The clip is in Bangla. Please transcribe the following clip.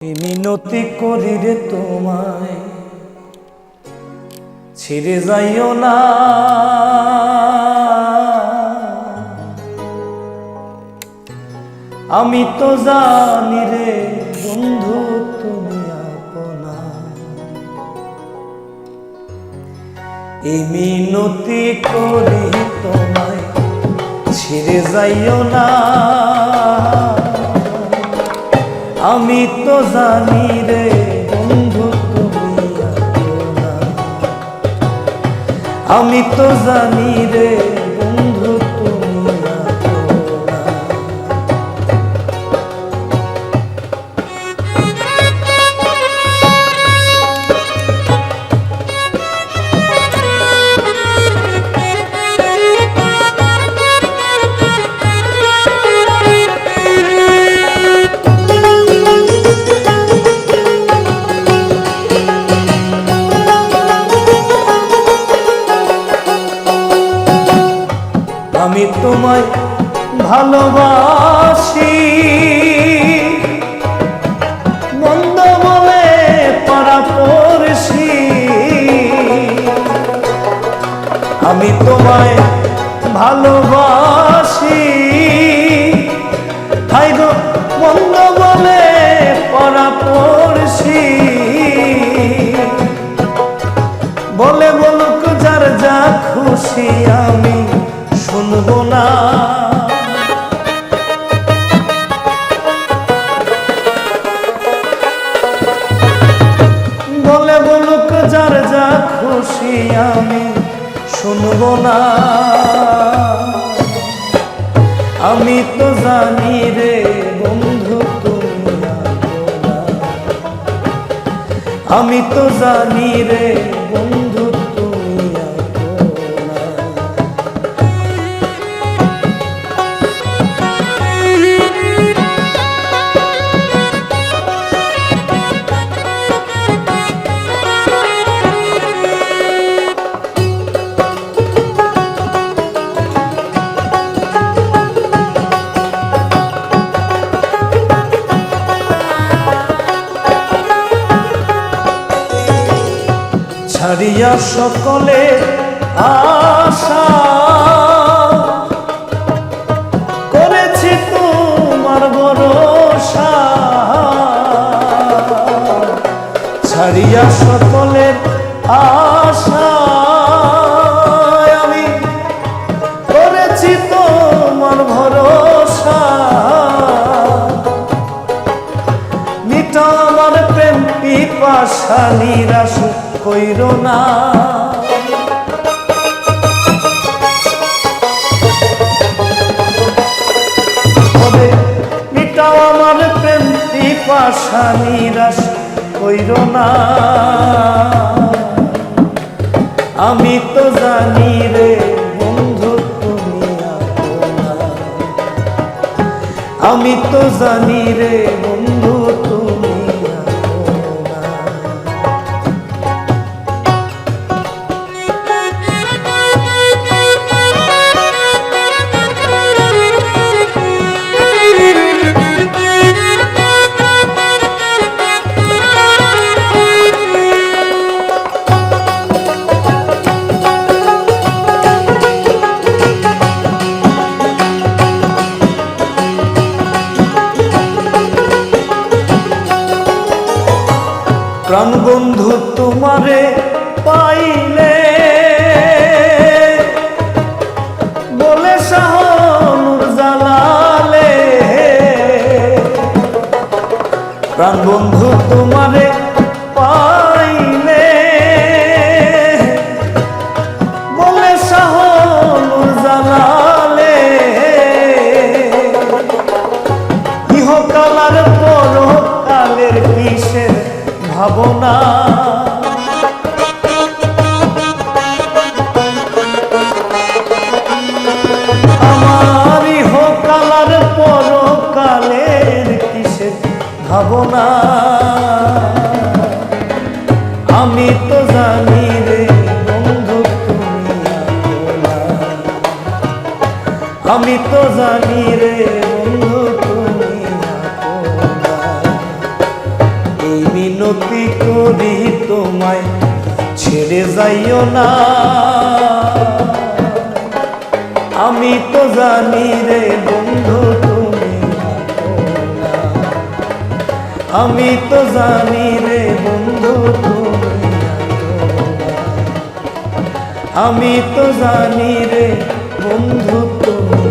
মিনতি করি রে তোমায় ছেড়ে যাইও না, আমি তো জানি রে বন্ধু তুমি আপনা। এই মিনতি করি তোমায় ছেড়ে যাইও না, আমি তো জানি রে বন্ধু তুমি আপনা। আমি তো জানি রে বন্ধু তুমি আপনা। আমি তোমায় ভালোবাসি, মন্দ বলে পারাপড়শি। আমি তোমায় ভালোবাসি, হাই গো মন্দ বলে পারাপড়শি। বলে বলুক যার যা খুশি আমি শুনবো না। বলে বলুক যার যা খুশি আমি শুনবো না। আমি তো জানি রে বন্ধু তুমি আপনা। আমি তো জানি রে বন্ধু তুমি আপনা। ছাড়িয়া সকলে আশা করেছি তোমার ভরসা। ছাড়িয়া সকলের আশা আমি করেছি তোমার ভরসা। মিটা আমার প্রেম পিপাসা নিরাশ কইরো না। মিটাও আমার প্রেম পিপাসা নিরাশ কইরো না। আমি তো জানি রে বন্ধু তুমি আপনা। আমি তো জানি রে বন্ধু তুমি আপনা। প্রাণ বন্ধু তোমারে পাইলে বলে শাহনুর জালালে। প্রাণ বন্ধু তোমারে পাইলে বলে শাহনুর জালালে। ইহকাল আর পরকালের কিসের ভাবনা। আমার ইহকাল আর পরকালের কিসের ভাবনা। আমি তো জানি রে বন্ধু তুমি আপনা। আমি তো জানি রে বন্ধু তুমি আপনা। এই মিনতি করি তোমায় ছেড়ে যাইও না। আমি তো জানি রে বন্ধু তুমি আপনা। আমি তো জানি রে বন্ধু তুমি আপনা। আমি তো জানি রে বন্ধু তুমি